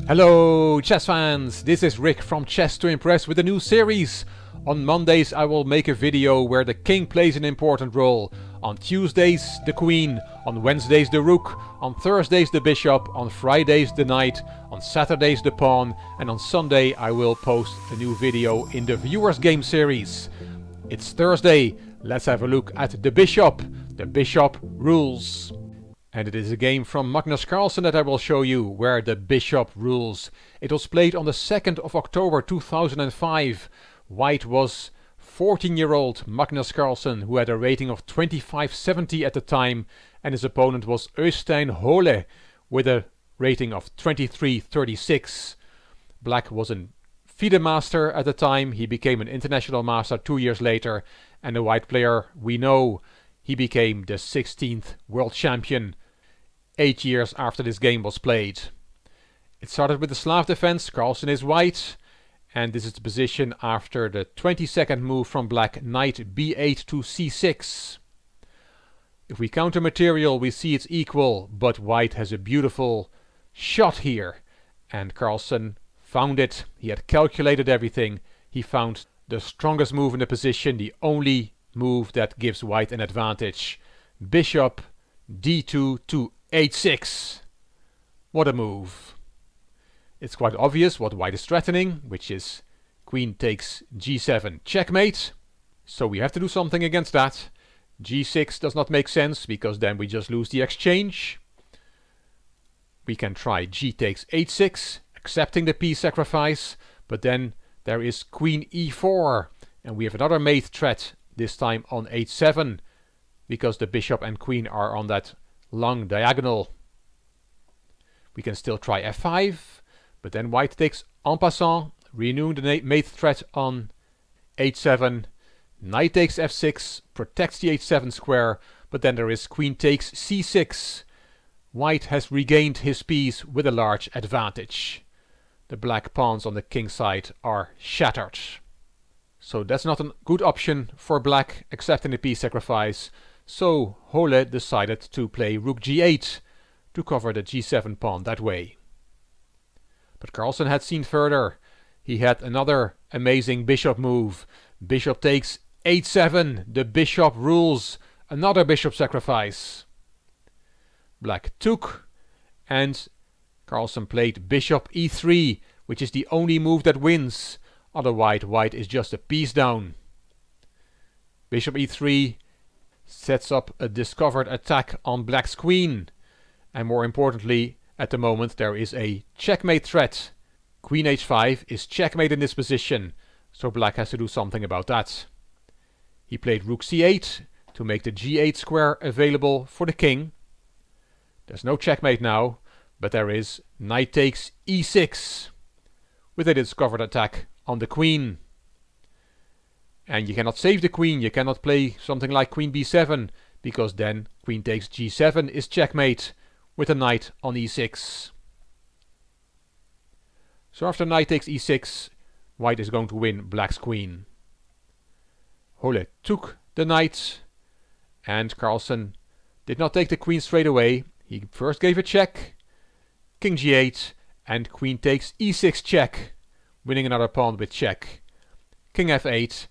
Hello chess fans, this is Rick from Chess to Impress with a new series. On Mondays I will make a video where the king plays an important role. On Tuesdays the queen, on Wednesdays the rook, on Thursdays the bishop, on Fridays the knight, on Saturdays the pawn, and on Sunday I will post a new video in the viewers game series. It's Thursday, let's have a look at the bishop rules. And it is a game from Magnus Carlsen that I will show you, where the bishop rules. It was played on the 2nd of October 2005. White was 14-year-old Magnus Carlsen, who had a rating of 2570 at the time, and his opponent was Øystein Hole, with a rating of 2336. Black was a FIDE master at the time. He became an international master 2 years later, and the white player we know, he became the 16th world champion 8 years after this game was played. It started with the Slav defense. Carlsen is white, and this is the position after the 22nd move from black, knight b8 to c6. If we counter material, we see it's equal, but white has a beautiful shot here, and Carlsen found it. He had calculated everything. He found the strongest move in the position, the only move that gives white an advantage. Bishop d2 to h6. What a move. It's quite obvious what white is threatening, which is queen takes g7 checkmate. So we have to do something against that. g6 does not make sense, because then we just lose the exchange. We can try g takes h6, accepting the piece sacrifice, but then there is queen e4, and we have another mate threat, this time on h7, because the bishop and queen are on that long diagonal. We can still try f5, but then white takes en passant, renewing the mate threat on h7. Knight takes f6, protects the h7 square, but then there is queen takes c6. White has regained his piece with a large advantage. The black pawns on the king side are shattered. So that's not a good option for black, accepting the piece sacrifice. So Hole decided to play rook g8 to cover the g7 pawn that way. But Carlsen had seen further. He had another amazing bishop move. Bishop takes h7. The bishop rules. Another bishop sacrifice. Black took, and Carlsen played bishop e3, which is the only move that wins. Otherwise white is just a piece down. Bishop e3 sets up a discovered attack on black's queen, and more importantly, at the moment there is a checkmate threat. Queen h5 is checkmate in this position, so black has to do something about that. He played rook c8 to make the g8 square available for the king. There's no checkmate now, but there is knight takes e6 with a discovered attack on the queen. And you cannot save the queen, you cannot play something like queen b7, because then queen takes g7 is checkmate with a knight on e6. So after knight takes e6, white is going to win black's queen. Hole took the knight, and Carlsen did not take the queen straight away. He first gave a check, king g8, and queen takes e6 check, winning another pawn with check. King f8,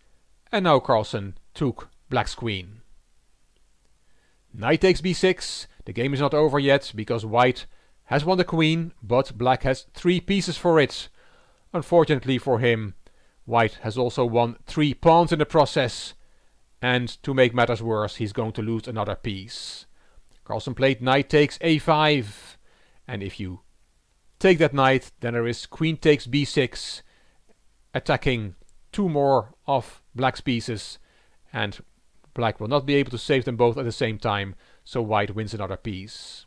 and now Carlsen took black's queen. Knight takes b6. The game is not over yet, because white has won the queen, but black has 3 pieces for it. Unfortunately for him, white has also won 3 pawns in the process, and to make matters worse, he's going to lose another piece. Carlsen played knight takes a5, and if you take that knight, then there is queen takes b6, attacking 2 more of black's pieces, and black will not be able to save them both at the same time, so white wins another piece.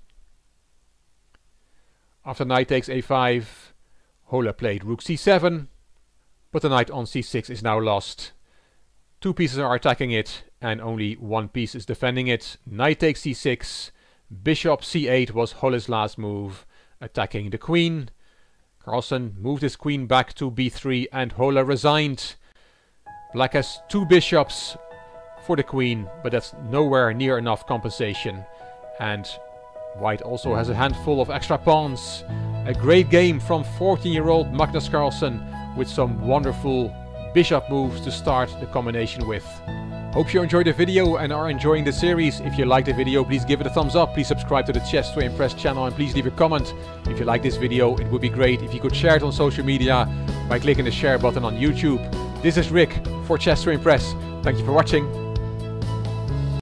After knight takes a5, Hole played rook c7, but the knight on c6 is now lost. 2 pieces are attacking it, and only 1 piece is defending it. Knight takes c6, bishop c8 was Hole's last move, attacking the queen. Carlsen moved his queen back to b3, and Hole resigned. Black has 2 bishops for the queen, but that's nowhere near enough compensation. And white also has a handful of extra pawns, A great game from 14-year-old Magnus Carlsen with some wonderful bishop moves to start the combination with. Hope you enjoyed the video and are enjoying the series. If you liked the video, please give it a thumbs up. Please subscribe to the Chess to Impress channel and please leave a comment. If you like this video, it would be great if you could share it on social media by clicking the share button on YouTube. This is Rick for Chess to Impress. Thank you for watching.